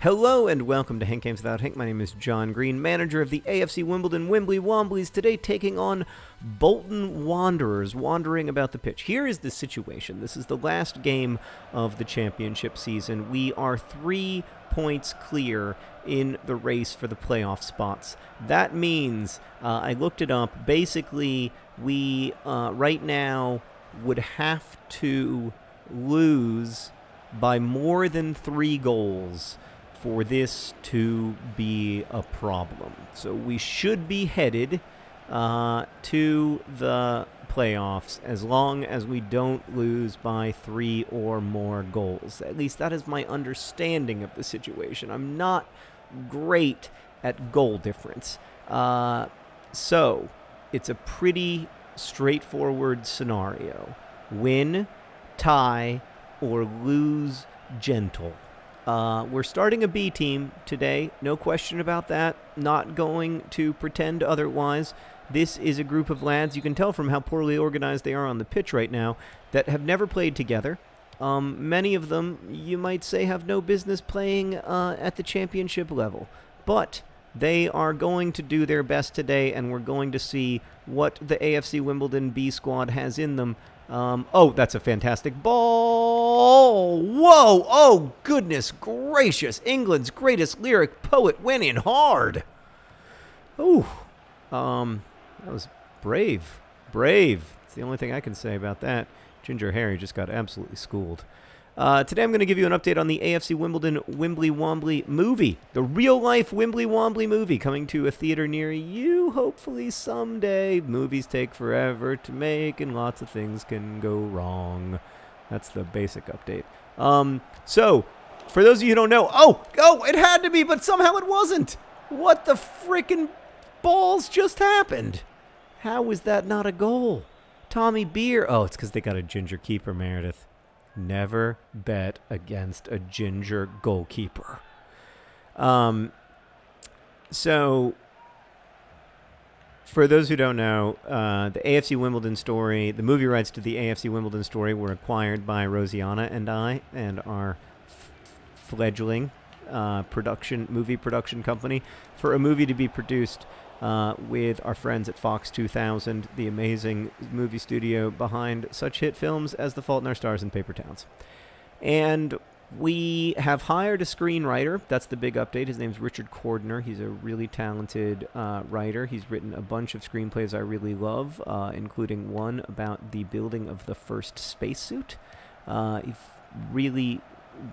Hello and welcome to hankgames Without Hank. My name is John Green, manager of the AFC Wimbledon Wimbly Womblys, today taking on Bolton Wanderers, wandering about the pitch. Here is the situation. This is the last game of the championship season. We are 3 points clear in the race for the playoff spots. That means, I looked it up, basically we right now would have to lose by more than 3 goals for this to be a problem. So we should be headed to the playoffs as long as we don't lose by 3 or more goals. At least that is my understanding of the situation. I'm not great at goal difference. So it's a pretty straightforward scenario. Win, tie, or lose gentle. We're starting a B team today, no question about that. Not going to pretend otherwise. This is a group of lads, you can tell from how poorly organized they are on the pitch right now, that have never played together. Many of them, you might say, have no business playing at the championship level. But they are going to do their best today, and we're going to see what the AFC Wimbledon B squad has in them. Oh, that's a fantastic ball. Whoa. Oh, goodness gracious. England's greatest lyric poet went in hard. Oh, that was brave. Brave. It's the only thing I can say about that. Ginger Harry just got absolutely schooled. Today I'm going to give you an update on the AFC Wimbledon Wimbly Wombly movie. The real-life Wimbly Wombly movie coming to a theater near you, hopefully someday. Movies take forever to make, and lots of things can go wrong. That's the basic update. So, for those of you who don't know, oh, it had to be, but somehow it wasn't. What the frickin' balls just happened? How was that not a goal? Tommy Beer. Oh, it's because they got a ginger keeper, Meredith. Never bet against a ginger goalkeeper. So, for those who don't know, the AFC Wimbledon story, the movie rights to the AFC Wimbledon story were acquired by Rosianna and I and our fledgling movie production company for a movie to be produced with our friends at Fox 2000, the amazing movie studio behind such hit films as The Fault in Our Stars and Paper Towns. And we have hired a screenwriter. That's the big update. His name's Richard Cordner. He's a really talented writer. He's written a bunch of screenplays I really love, including one about the building of the first spacesuit. Really,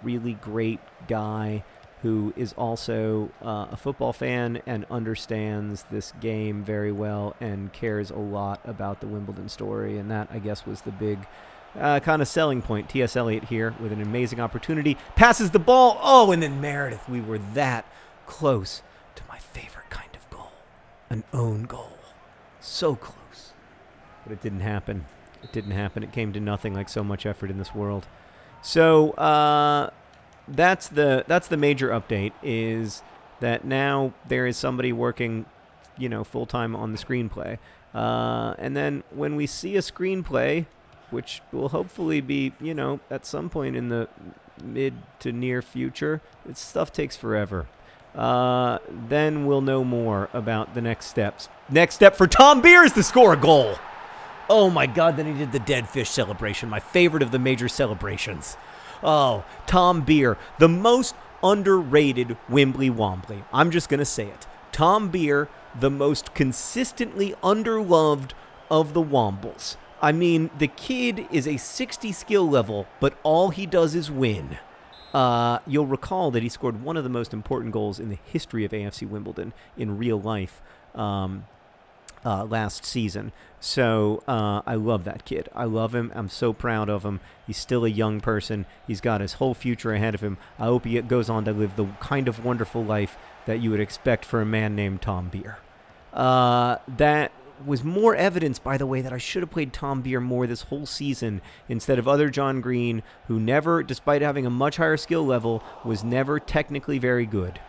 really great guy who is also a football fan and understands this game very well and cares a lot about the Wimbledon story. And that, I guess, was the big kind of selling point. T.S. Eliot here with an amazing opportunity. Passes the ball. Oh, and then Meredith. We were that close to my favorite kind of goal. An own goal. So close. But it didn't happen. It didn't happen. It came to nothing, like so much effort in this world. So, that's the major update, is that now there is somebody working, full-time on the screenplay. And then when we see a screenplay, which will hopefully be, at some point in the mid to near future, this stuff takes forever. Then we'll know more about the next steps. Next step for Tom Beer is to score a goal. Oh my God, then he did the dead fish celebration, my favorite of the major celebrations. Oh, Tom Beer, the most underrated Wimbly Wombly. I'm just going to say it. Tom Beer, the most consistently underloved of the Wombles. I mean, the kid is a 60 skill level, but all he does is win. You'll recall that he scored one of the most important goals in the history of AFC Wimbledon in real life last season. So I love that kid. I love him. I'm so proud of him. He's still a young person. He's got his whole future ahead of him. I hope he goes on to live the kind of wonderful life that you would expect for a man named Tom Beer. That was more evidence, by the way, that I should have played Tom Beer more this whole season instead of other John Green, who never, despite having a much higher skill level, was never technically very good.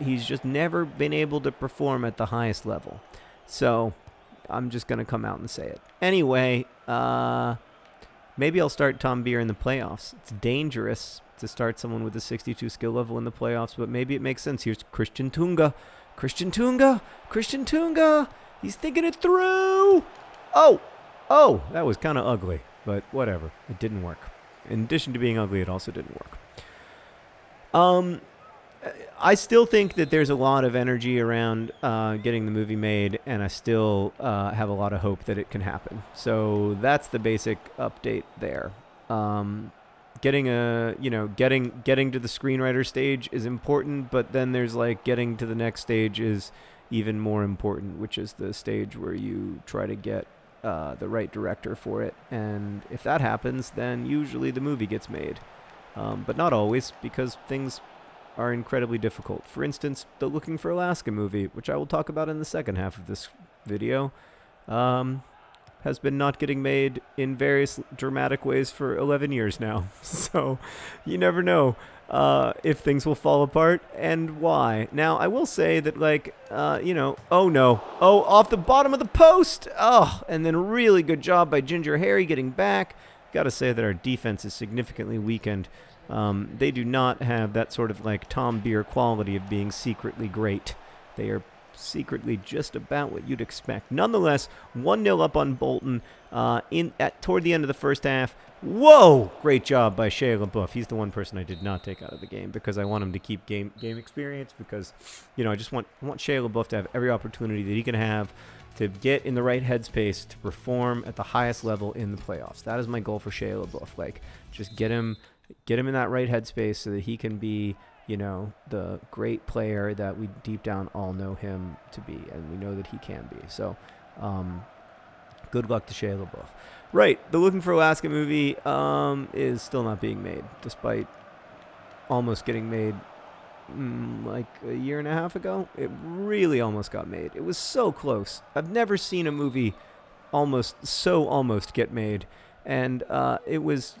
He's just never been able to perform at the highest level. So I'm just going to come out and say it. Anyway, Maybe I'll start Tom Beer in the playoffs. It's dangerous to start someone with a 62 skill level in the playoffs, but maybe it makes sense. Here's Christian Tunga. Christian Tunga! Christian Tunga! He's thinking it through! Oh! That was kind of ugly, but whatever. It didn't work. In addition to being ugly, it also didn't work. I still think that there's a lot of energy around getting the movie made, and I still have a lot of hope that it can happen. So that's the basic update there. Getting to the screenwriter stage is important, but then there's like getting to the next stage is even more important, which is the stage where you try to get the right director for it. And if that happens, then usually the movie gets made. But not always, because things are incredibly difficult. For instance, the Looking for Alaska movie, which I will talk about in the second half of this video, has been not getting made in various dramatic ways for 11 years now. So you never know if things will fall apart and why. Now, I will say that, oh no. Oh, off the bottom of the post! Oh, and then really good job by Ginger Harry getting back. Got to say that our defense is significantly weakened. They do not have that sort of like Tom Beer quality of being secretly great. They are secretly just about what you'd expect. Nonetheless, 1-0 up on Bolton toward the end of the first half. Whoa! Great job by Shia LaBeouf. He's the one person I did not take out of the game because I want him to keep game experience because, I want Shia LaBeouf to have every opportunity that he can have to get in the right headspace to perform at the highest level in the playoffs. That is my goal for Shia LaBeouf. Just get him in that right headspace so that he can be, the great player that we deep down all know him to be, and we know that he can be. So, good luck to Shia LaBeouf. Right, the Looking for Alaska movie is still not being made, despite almost getting made like a year and a half ago. It really almost got made. It was so close. I've never seen a movie almost get made, and it was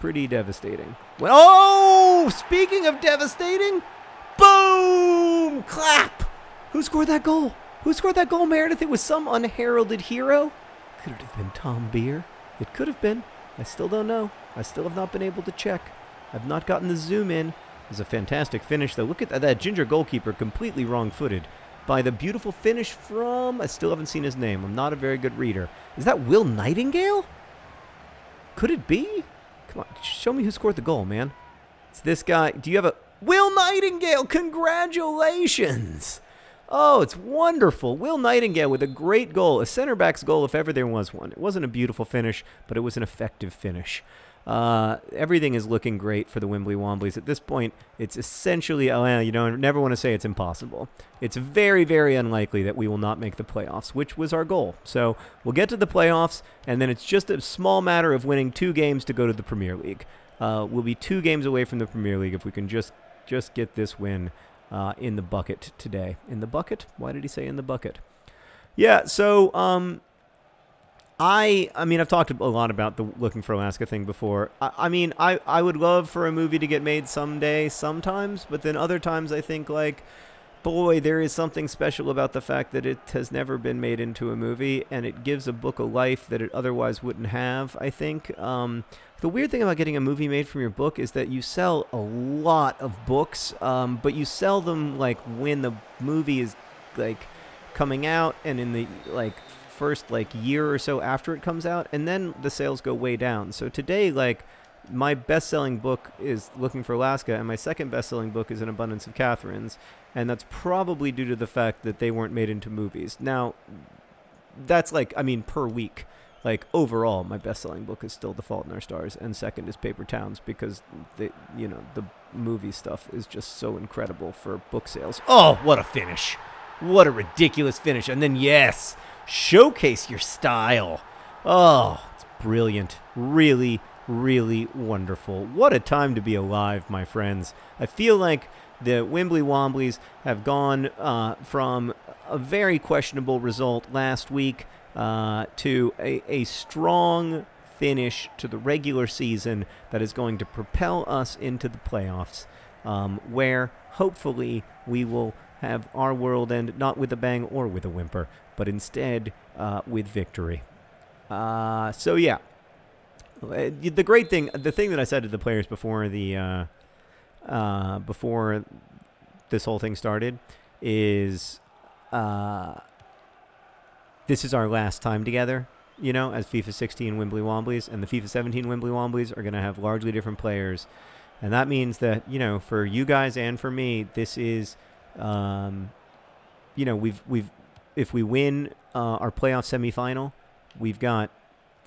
pretty devastating. Speaking of devastating, boom! Clap! Who scored that goal? Meredith? It was some unheralded hero? Could it have been Tom Beer? It could have been. I still don't know. I still have not been able to check. I've not gotten the zoom in. It was a fantastic finish, though. Look at that Ginger goalkeeper, completely wrong-footed by the beautiful finish from... I still haven't seen his name. I'm not a very good reader. Is that Will Nightingale? Could it be? Come on, show me who scored the goal, man. It's this guy. Do you have a... Will Nightingale! Congratulations! Oh, it's wonderful. Will Nightingale with a great goal. A center back's goal if ever there was one. It wasn't a beautiful finish, but it was an effective finish. Everything is looking great for the Wimbly Womblys. At this point, it's essentially... never want to say it's impossible. It's very, very unlikely that we will not make the playoffs, which was our goal. So we'll get to the playoffs, and then it's just a small matter of winning 2 games to go to the Premier League. We'll be 2 games away from the Premier League if we can just get this win in the bucket today. In the bucket? Why did he say in the bucket? Yeah, so I've talked a lot about the Looking for Alaska thing before. I would love for a movie to get made someday, sometimes, but then other times I think, boy, there is something special about the fact that it has never been made into a movie, and it gives a book a life that it otherwise wouldn't have, I think. The weird thing about getting a movie made from your book is that you sell a lot of books, but you sell them, when the movie is, coming out and in the, first year or so after it comes out, and then the sales go way down. So today, my best-selling book is Looking for Alaska, and my second best-selling book is An Abundance of Catherines, and that's probably due to the fact that they weren't made into movies. Now, that's per week. Overall, my best-selling book is still The Fault in Our Stars, and second is Paper Towns, because the movie stuff is just so incredible for book sales. Oh, what a finish! What a ridiculous finish! And then yes. Showcase your style. Oh, it's brilliant. Really, really wonderful. What a time to be alive, my friends. I feel like the Wimbly Womblys have gone from a very questionable result last week to a strong finish to the regular season that is going to propel us into the playoffs, where hopefully we will have our world end not with a bang or with a whimper, but instead with victory. So yeah, The great thing, the thing that I said to the players before before this whole thing started is this is our last time together, as FIFA 16 Wimbly Womblys, and the FIFA 17 Wimbly Womblys are going to have largely different players. And that means that, for you guys and for me, this is, if we win our playoff semifinal, we've got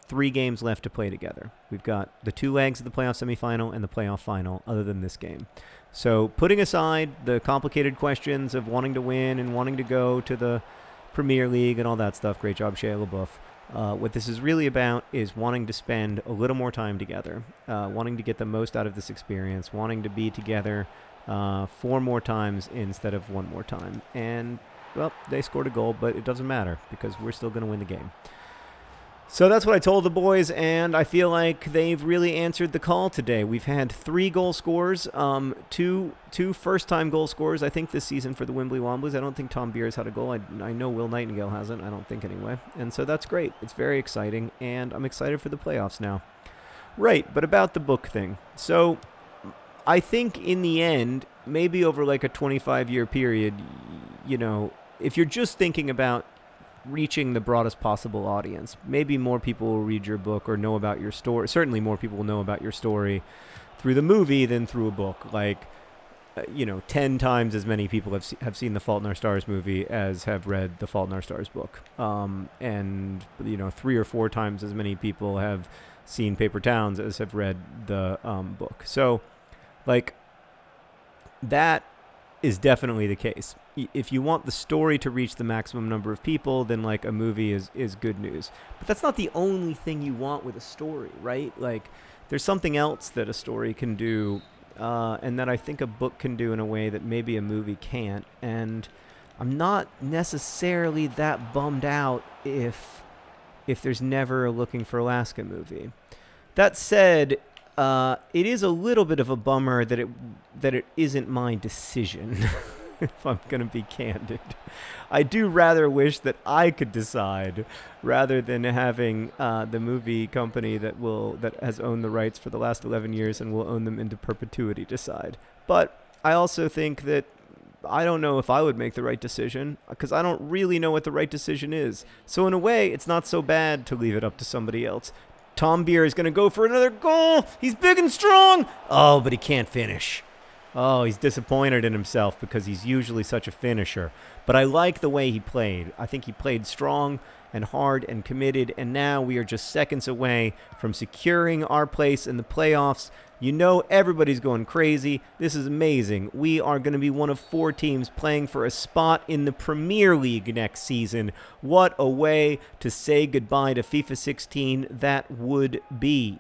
3 games left to play together. We've got the 2 legs of the playoff semifinal and the playoff final, other than this game. So putting aside the complicated questions of wanting to win and wanting to go to the Premier League and all that stuff, great job, Shia LaBeouf. What this is really about is wanting to spend a little more time together, wanting to get the most out of this experience, wanting to be together 4 more times instead of 1 more time. And, well, they scored a goal, but it doesn't matter because we're still going to win the game. So that's what I told the boys, and I feel like they've really answered the call today. We've had 3 goal scorers, two first-time goal scorers, I think, this season for the Wimbly Womblys. I don't think Tom Beers had a goal. I know Will Nightingale hasn't. I don't think anyway. And so that's great. It's very exciting, and I'm excited for the playoffs now. Right, but about the book thing. So I think in the end, maybe over like a 25-year period, if you're just thinking about reaching the broadest possible audience, maybe more people will read your book or know about your story. Certainly more people will know about your story through the movie than through a book. Like, 10 times as many people have seen the Fault in Our Stars movie as have read the Fault in Our Stars book. And 3 or 4 times as many people have seen Paper Towns as have read the book. So, like, that is definitely the case. If you want the story to reach the maximum number of people, then like a movie is good news. But that's not the only thing you want with a story, right? Like, there's something else that a story can do, and that I think a book can do in a way that maybe a movie can't. And I'm not necessarily that bummed out if there's never a Looking for Alaska movie. That said, it is a little bit of a bummer that it isn't my decision. If I'm going to be candid, I do rather wish that I could decide rather than having the movie company that has owned the rights for the last 11 years and will own them into perpetuity decide. But I also think that I don't know if I would make the right decision because I don't really know what the right decision is. So in a way, it's not so bad to leave it up to somebody else. Tom Beer is going to go for another goal. He's big and strong. Oh, but he can't finish. Oh, he's disappointed in himself because he's usually such a finisher. But I like the way he played. I think he played strong and hard and committed, and now we are just seconds away from securing our place in the playoffs. Everybody's going crazy. This is amazing. We are going to be one of 4 teams playing for a spot in the Premier League next season. What a way to say goodbye to FIFA 16 that would be.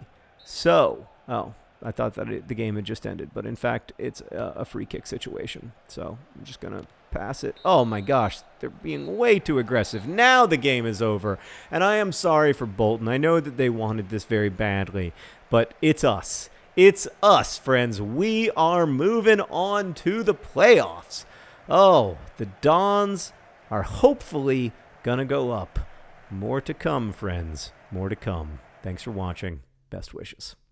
I thought that the game had just ended, but in fact, it's a free kick situation. So I'm just going to pass it. Oh my gosh, they're being way too aggressive. Now the game is over, and I am sorry for Bolton. I know that they wanted this very badly, but it's us. It's us, friends. We are moving on to the playoffs. Oh, the Dons are hopefully going to go up. More to come, friends. More to come. Thanks for watching. Best wishes.